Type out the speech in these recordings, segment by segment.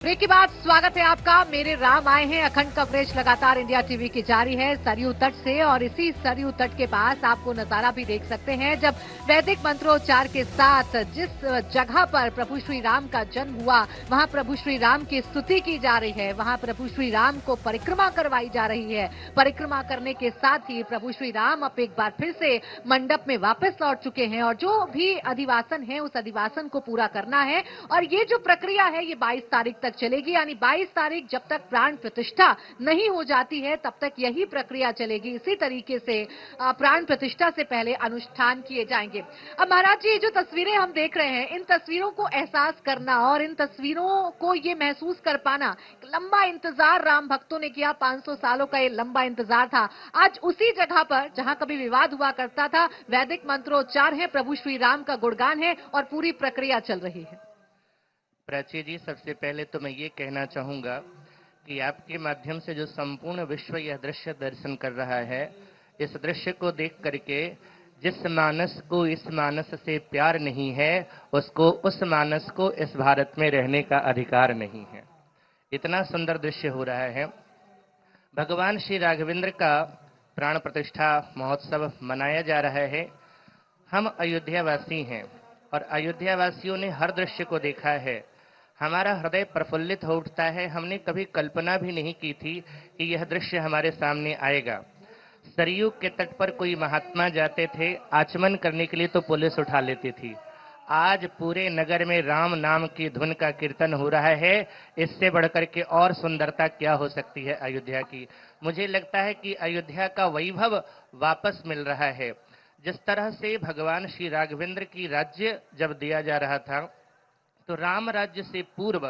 Break के बाद स्वागत है आपका। मेरे राम आए हैं। अखंड कवरेज लगातार इंडिया टीवी की जारी है सरयू तट से, और इसी सरयू तट के पास आपको नजारा भी देख सकते हैं जब वैदिक मंत्रोच्चार के साथ जिस जगह पर प्रभु श्री राम का जन्म हुआ वहां प्रभु श्री राम की स्तुति की जा रही है, वहां प्रभु श्री राम को परिक्रमा करवाई जा रही है। परिक्रमा करने के साथ ही प्रभु श्री राम अब एक बार फिर से मंडप में वापस लौट चुके हैं और जो भी अधिवासन है उस अधिवासन को पूरा करना है। और ये जो प्रक्रिया है ये 22 तारीख तक चलेगी, यानी 22 तारीख जब तक प्राण प्रतिष्ठा नहीं हो जाती है तब तक यही प्रक्रिया चलेगी। इसी तरीके से प्राण प्रतिष्ठा से पहले अनुष्ठान किए जाएंगे। अब महाराज जी, जो तस्वीरें हम देख रहे हैं, इन तस्वीरों को एहसास करना और इन तस्वीरों को ये महसूस कर पाना, लंबा इंतजार राम भक्तों ने किया, 500 सालों का ये लंबा इंतजार था। आज उसी जगह पर जहां कभी विवाद हुआ करता था, वैदिक मंत्रोच्चार है, प्रभु श्री राम का गुणगान है और पूरी प्रक्रिया चल रही है। प्राची जी, सबसे पहले तो मैं ये कहना चाहूँगा कि आपके माध्यम से जो संपूर्ण विश्व यह दृश्य दर्शन कर रहा है, इस दृश्य को देख करके जिस मानस को इस मानस से प्यार नहीं है, उसको उस मानस को इस भारत में रहने का अधिकार नहीं है। इतना सुंदर दृश्य हो रहा है। भगवान श्री राघवेंद्र का प्राण प्रतिष्ठा महोत्सव मनाया जा रहा है। हम अयोध्यावासी हैं और अयोध्यावासियों ने हर दृश्य को देखा है। हमारा हृदय प्रफुल्लित हो उठता है। हमने कभी कल्पना भी नहीं की थी कि यह दृश्य हमारे सामने आएगा। सरयू के तट पर कोई महात्मा जाते थे, आचमन करने के लिए तो पुलिस उठा लेती थी। आज पूरे नगर में राम नाम की धुन का कीर्तन हो रहा है। इससे बढ़कर के और सुंदरता क्या हो सकती है अयोध्या की। मुझे लगता है कि अयोध्या का वैभव वापस मिल रहा है। जिस तरह से भगवान श्री राघवेंद्र की राज्य जब दिया जा रहा था, तो राम राज्य से पूर्व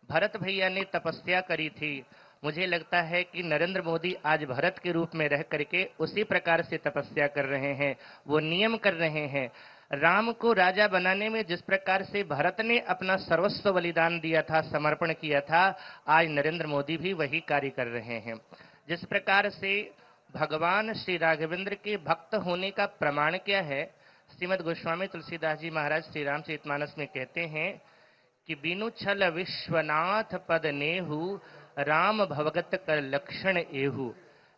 भरत भैया ने तपस्या करी थी। मुझे लगता है कि नरेंद्र मोदी आज भरत के रूप में रह करके उसी प्रकार से तपस्या कर रहे हैं, वो नियम कर रहे हैं। राम को राजा बनाने में जिस प्रकार से भरत ने अपना सर्वस्व बलिदान दिया था, समर्पण किया था, आज नरेंद्र मोदी भी वही कार्य कर रहे हैं। जिस प्रकार से भगवान श्री राघवेंद्र के भक्त होने का प्रमाण क्या है, श्रीमद गोस्वामी तुलसीदास जी महाराज श्री रामचरितमानस में कहते हैं कि बिनु छल विश्वनाथ पद नेहु, राम भगत कर लक्षण एहु।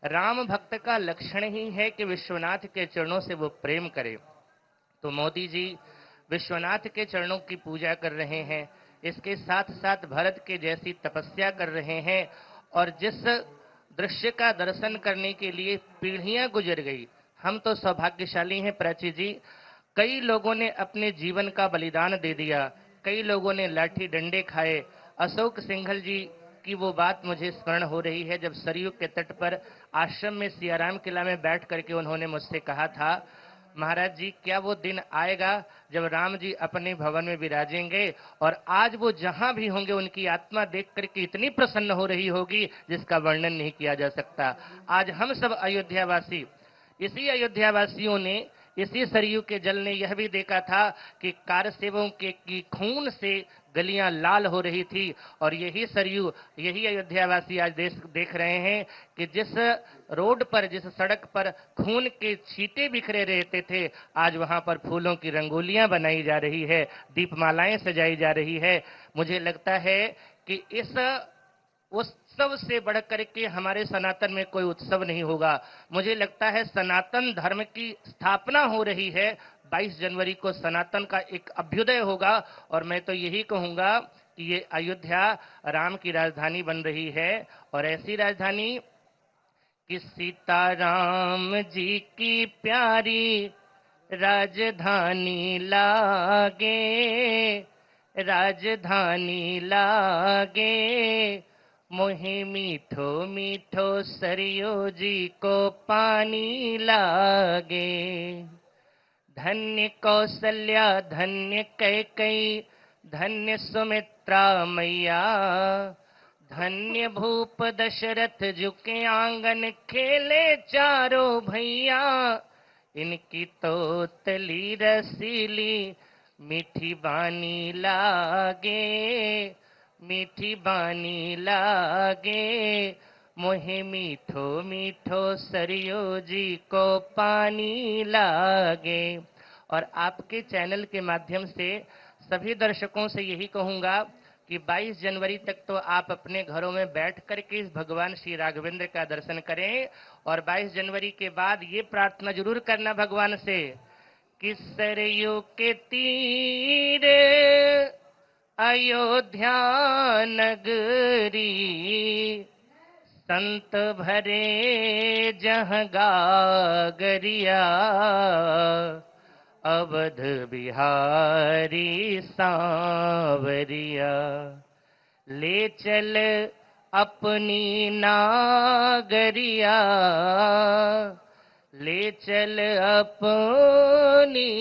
राम भक्त का लक्षण ही है कि विश्वनाथ के चरणों से वो प्रेम करे। तो मोदी जी विश्वनाथ के चरणों की पूजा कर रहे हैं, इसके साथ साथ भरत के जैसी तपस्या कर रहे हैं। और जिस दृश्य का दर्शन करने के लिए पीढ़ियां गुजर गई, हम तो सौभाग्यशाली हैं प्राची जी। कई लोगों ने अपने जीवन का बलिदान दे दिया, कई लोगों ने लाठी डंडे खाए। अशोक सिंघल जी की वो बात मुझे स्मरण हो रही है, जब सरयू के तट पर आश्रम में सियाराम किला में बैठ करके उन्होंने मुझसे कहा था, महाराज जी क्या वो दिन आएगा जब राम जी अपने भवन में विराजेंगे, और आज वो जहां भी होंगे उनकी आत्मा देख करके इतनी प्रसन्न हो रही होगी जिसका वर्णन नहीं किया जा सकता। आज हम सब अयोध्यावासी, इसी अयोध्यावासियों ने, इसी सरयू के जल ने यह भी देखा था कि कारसेवकों के की खून से गलियां लाल हो रही थी। और यही सरयू, यही अयोध्यावासी आज देख रहे हैं कि जिस रोड पर, जिस सड़क पर खून के छींटे बिखरे रहते थे, आज वहां पर फूलों की रंगोलियां बनाई जा रही है, दीपमालाएं सजाई जा रही है। मुझे लगता है कि इस उत्सव से बढ़कर के हमारे सनातन में कोई उत्सव नहीं होगा। मुझे लगता है सनातन धर्म की स्थापना हो रही है। 22 जनवरी को सनातन का एक अभ्युदय होगा, और मैं तो यही कहूंगा कि ये अयोध्या राम की राजधानी बन रही है। और ऐसी राजधानी कि सीताराम जी की प्यारी राजधानी लागे, राजधानी लागे, मोहे मीठो मीठो सरयू जी को पानी लागे। धन्य कौशल्या धन्य कैकेयी, धन्य सुमित्रा मैया, धन्य भूप दशरथ जुके आंगन खेले चारों भैया। इनकी तोतली रसीली मीठी बानी लागे, मीठी बानी लागे, मोहे मीठो मीठो सरयू जी को पानी लागे। और आपके चैनल के माध्यम से सभी दर्शकों से यही कहूंगा कि 22 जनवरी तक तो आप अपने घरों में बैठ करके इस भगवान श्री राघवेंद्र का दर्शन करें, और 22 जनवरी के बाद ये प्रार्थना जरूर करना भगवान से कि सरयू के तीरे अयोध्या नगरी, संत भरे जहाँ गागरिया, अवध बिहारी सांवरिया, ले चल अपनी नागरिया, ले चल अपनी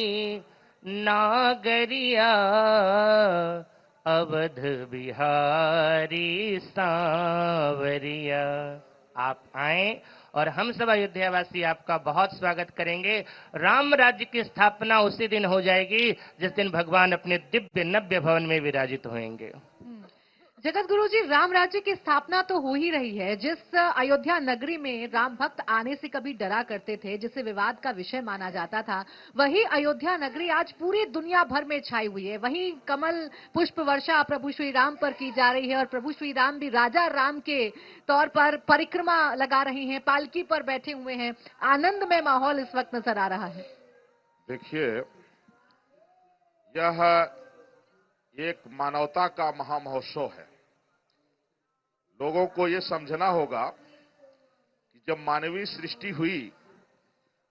नागरिया, अवध बिहारी सांवरिया। आप आएं और हम सब अयोध्यावासी आपका बहुत स्वागत करेंगे। राम राज्य की स्थापना उसी दिन हो जाएगी जिस दिन भगवान अपने दिव्य नव्य भवन में विराजित होंगे। जगत गुरु जी, राम राज्य की स्थापना तो हो ही रही है। जिस अयोध्या नगरी में राम भक्त आने से कभी डरा करते थे, जिसे विवाद का विषय माना जाता था, वही अयोध्या नगरी आज पूरी दुनिया भर में छाई हुई है। वहीं कमल पुष्प वर्षा प्रभु श्री राम पर की जा रही है और प्रभु श्री राम भी राजा राम के तौर पर परिक्रमा लगा रहे हैं, पालकी पर बैठे हुए हैं। आनंदमय माहौल इस वक्त नजर आ रहा है। देखिए, यह एक मानवता का महामहोत्सव है। लोगों को यह समझना होगा कि जब मानवीय सृष्टि हुई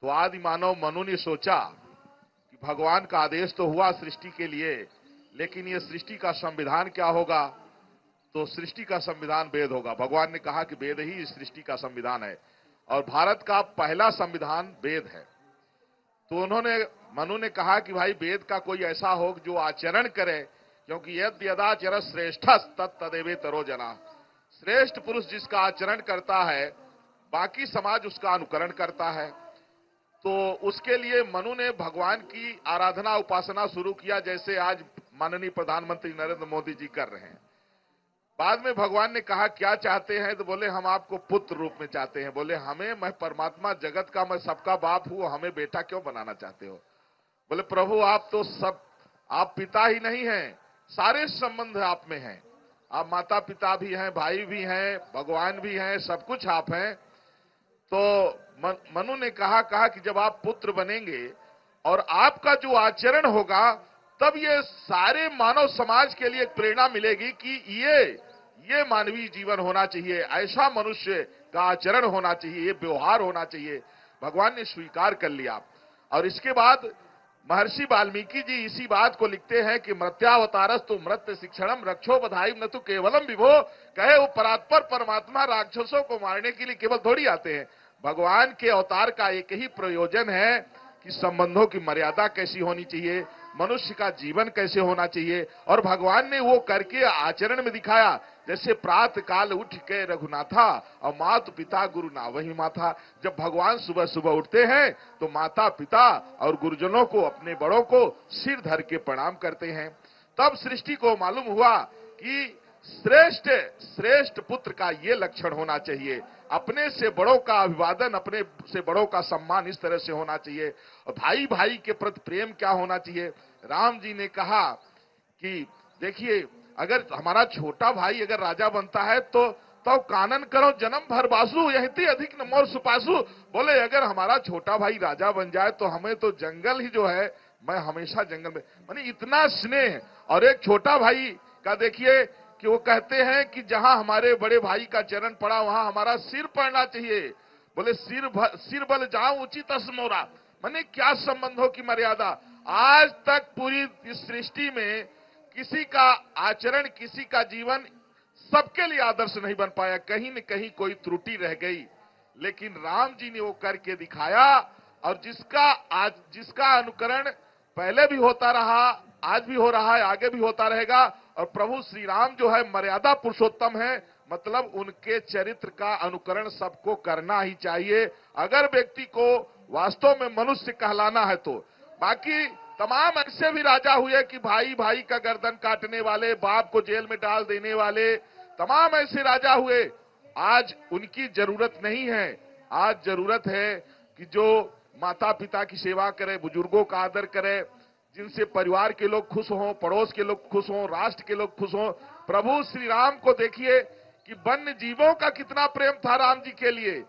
तो आदि मानव मनु ने सोचा कि भगवान का आदेश तो हुआ सृष्टि के लिए, लेकिन यह सृष्टि का संविधान क्या होगा? तो सृष्टि का संविधान वेद होगा। भगवान ने कहा कि वेद ही इस सृष्टि का संविधान है और भारत का पहला संविधान वेद है। तो मनु ने कहा कि भाई वेद का कोई ऐसा हो जो आचरण करे, क्योंकि यद यदाचर श्रेष्ठ तदेवेतरो जना। श्रेष्ठ पुरुष जिसका आचरण करता है, बाकी समाज उसका अनुकरण करता है। तो उसके लिए मनु ने भगवान की आराधना उपासना शुरू किया, जैसे आज माननीय प्रधानमंत्री नरेंद्र मोदी जी कर रहे हैं। बाद में भगवान ने कहा क्या चाहते हैं? तो बोले हम आपको पुत्र रूप में चाहते हैं। बोले हमें, मैं परमात्मा जगत का, मैं सबका बाप हूं, हमें बेटा क्यों बनाना चाहते हो? बोले प्रभु आप तो सब, आप पिता ही नहीं हैं, सारे संबंध आप में हैं। आप माता पिता भी हैं, भाई भी हैं, भगवान भी हैं, सब कुछ आप हैं। तो मनु ने कहा कि जब आप पुत्र बनेंगे और आपका जो आचरण होगा, तब ये सारे मानव समाज के लिए एक प्रेरणा मिलेगी कि ये मानवीय जीवन होना चाहिए, ऐसा मनुष्य का आचरण होना चाहिए, ये व्यवहार होना चाहिए। भगवान ने स्वीकार कर लिया। और इसके बाद महर्षि वाल्मीकि जी इसी बात को लिखते हैं कि मृत्यावतारस्तु मृत्य शिक्षणम रक्षो बधाई न तो केवलम विभो। कहे वो परात्पर परमात्मा राक्षसों को मारने के लिए केवल थोड़ी आते हैं। भगवान के अवतार का एक ही प्रयोजन है कि संबंधों की मर्यादा कैसी होनी चाहिए, मनुष्य का जीवन कैसे होना चाहिए, और भगवान ने वो करके आचरण में दिखाया। जैसे प्रातः काल उठ के रघुनाथा और माता पिता गुरु ना वही माथा। जब भगवान सुबह सुबह उठते हैं तो माता पिता और गुरुजनों को, अपने बड़ों को सिर धर के प्रणाम करते हैं। तब सृष्टि को मालूम हुआ कि श्रेष्ठ पुत्र का ये लक्षण होना चाहिए। अपने से बड़ों का अभिवादन, अपने से बड़ों का सम्मान इस तरह से होना चाहिए। और भाई भाई के प्रति प्रेम क्या होना चाहिए? राम जी ने कहा कि देखिए, अगर हमारा छोटा भाई अगर राजा बनता है तो कानन करो जन्म भर बासु, यही अधिक न मोर सुपासु। बोले अगर हमारा छोटा भाई राजा बन जाए तो हमें तो जंगल ही जो है, मैं हमेशा जंगल में, माने इतना स्नेह। और एक छोटा भाई का देखिए कि वो कहते हैं कि जहां हमारे बड़े भाई का चरण पड़ा वहां हमारा सिर पड़ना चाहिए। बोले सिर बल जाऊं उचित मोरा। माने क्या संबंधों की मर्यादा। आज तक पूरी इस सृष्टि में किसी का आचरण, किसी का जीवन सबके लिए आदर्श नहीं बन पाया, कहीं न कहीं कोई त्रुटि रह गई। लेकिन राम जी ने वो करके दिखाया, और जिसका अनुकरण पहले भी होता रहा, आज भी हो रहा है, आगे भी होता रहेगा। और प्रभु श्री राम जो है मर्यादा पुरुषोत्तम है, मतलब उनके चरित्र का अनुकरण सबको करना ही चाहिए, अगर व्यक्ति को वास्तव में मनुष्य कहलाना है तो। बाकी तमाम ऐसे भी राजा हुए कि भाई भाई का गर्दन काटने वाले, बाप को जेल में डाल देने वाले, तमाम ऐसे राजा हुए। आज उनकी जरूरत नहीं है। आज जरूरत है कि जो माता पिता की सेवा करे, बुजुर्गों का आदर करे, जिनसे परिवार के लोग खुश हों, पड़ोस के लोग खुश हों, राष्ट्र के लोग खुश हों। प्रभु श्री राम को देखिए कि वन्य जीवों का कितना प्रेम था राम जी के लिए।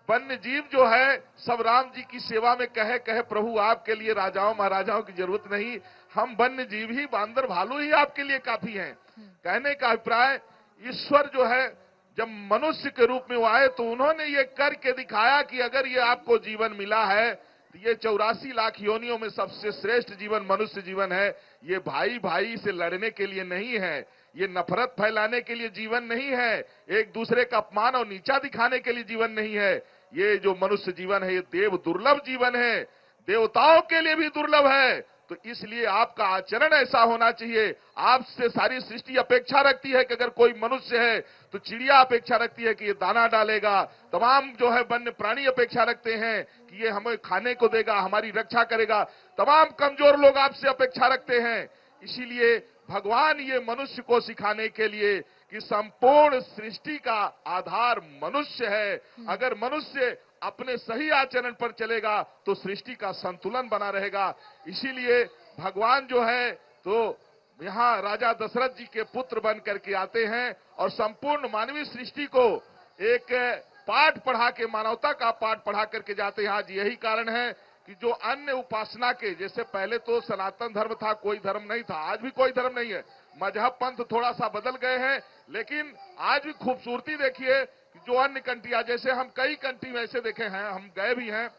वन्य जीव जो है सब राम जी की सेवा में कहे कहे प्रभु आपके लिए राजाओं महाराजाओं की जरूरत नहीं, हम वन्य जीव ही, बांदर भालू ही आपके लिए काफी हैं। कहने का अभिप्राय, ईश्वर जो है जब मनुष्य के रूप में वो आए तो उन्होंने ये करके दिखाया कि अगर ये आपको जीवन मिला है तो ये 84 लाख योनियों में सबसे श्रेष्ठ जीवन मनुष्य जीवन है। ये भाई भाई से लड़ने के लिए नहीं है, ये नफरत फैलाने के लिए जीवन नहीं है, एक दूसरे का अपमान और नीचा दिखाने के लिए जीवन नहीं है। ये जो मनुष्य जीवन है ये देव दुर्लभ जीवन है, देवताओं के लिए भी दुर्लभ है। तो इसलिए आपका आचरण ऐसा होना चाहिए। आपसे सारी सृष्टि अपेक्षा रखती है कि अगर कोई मनुष्य है तो चिड़िया अपेक्षा रखती है कि ये दाना डालेगा, तमाम जो है वन्य प्राणी अपेक्षा रखते हैं कि ये हमें खाने को देगा, हमारी रक्षा करेगा, तमाम कमजोर लोग आपसे अपेक्षा रखते हैं। इसीलिए भगवान ये मनुष्य को सिखाने के लिए कि संपूर्ण सृष्टि का आधार मनुष्य है। अगर मनुष्य अपने सही आचरण पर चलेगा तो सृष्टि का संतुलन बना रहेगा। इसीलिए भगवान जो है तो यहाँ राजा दशरथ जी के पुत्र बन करके आते हैं और संपूर्ण मानवीय सृष्टि को एक पाठ पढ़ा के, मानवता का पाठ पढ़ा करके जाते हैं। आज यही कारण है कि जो अन्य उपासना के, जैसे पहले तो सनातन धर्म था, कोई धर्म नहीं था, आज भी कोई धर्म नहीं है, मजहब पंथ थोड़ा सा बदल गए हैं, लेकिन आज भी खूबसूरती देखिए कि जो अन्य कंट्रियां, जैसे हम कई कंट्री में ऐसे देखे हैं, हम गए भी हैं,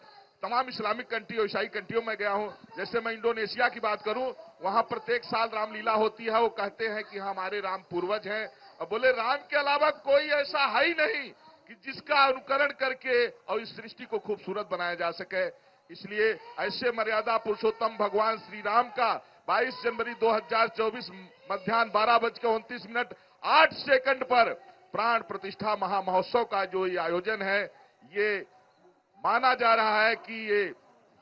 तमाम इस्लामिक कंट्री और ईसाई कंट्रियों में गया हूं। जैसे मैं इंडोनेशिया की बात करूं, वहां प्रत्येक साल रामलीला होती है। वो कहते हैं कि हमारे राम पूर्वज हैं, और बोले राम के अलावा कोई ऐसा है ही नहीं कि जिसका अनुकरण करके और इस सृष्टि को खूबसूरत बनाया जा सके। इसलिए ऐसे मर्यादा पुरुषोत्तम भगवान श्री राम का 22 जनवरी 2024 मध्याह्न 12:29:08 पर प्राण प्रतिष्ठा महामहोत्सव का जो ये आयोजन है, ये माना जा रहा है कि ये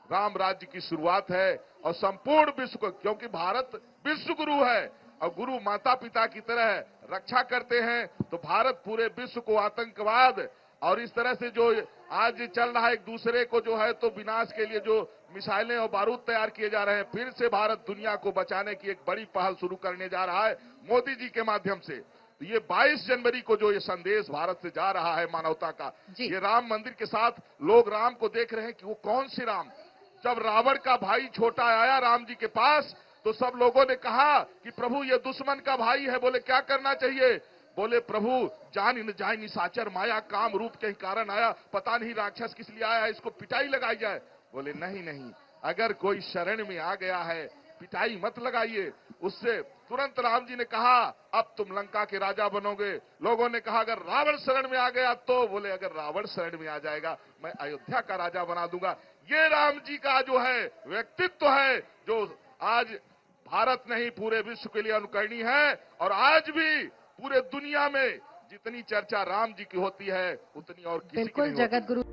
राम राज्य की शुरुआत है और संपूर्ण विश्व को, क्योंकि भारत विश्व गुरु है और गुरु माता पिता की तरह रक्षा करते हैं, तो भारत पूरे विश्व को आतंकवाद और इस तरह से जो आज चल रहा है एक दूसरे को जो है तो विनाश के लिए जो मिसाइलें और बारूद तैयार किए जा रहे हैं, फिर से भारत दुनिया को बचाने की एक बड़ी पहल शुरू करने जा रहा है मोदी जी के माध्यम से। तो ये 22 जनवरी को जो ये संदेश भारत से जा रहा है मानवता का, ये राम मंदिर के साथ लोग राम को देख रहे हैं कि वो कौन से राम। जब रावण का भाई छोटा आया राम जी के पास तो सब लोगों ने कहा कि प्रभु ये दुश्मन का भाई है। बोले क्या करना चाहिए? बोले प्रभु जान न जाए निशाचर माया काम रूप के कारण आया, पता नहीं राक्षस किस लिए आया, इसको पिटाई लगाई जाए। बोले नहीं नहीं, अगर कोई शरण में आ गया है पिटाई मत लगाइए उससे। तुरंत राम जी ने कहा अब तुम लंका के राजा बनोगे। लोगों ने कहा अगर रावण शरण में आ गया तो, बोले अगर रावण शरण में आ जाएगा मैं अयोध्या का राजा बना दूंगा। ये राम जी का जो है व्यक्तित्व है जो आज भारत नहीं पूरे विश्व के लिए अनुकरणीय है। और आज भी पूरे दुनिया में जितनी चर्चा राम जी की होती है उतनी और किसी की नहीं होती। जगत गुरु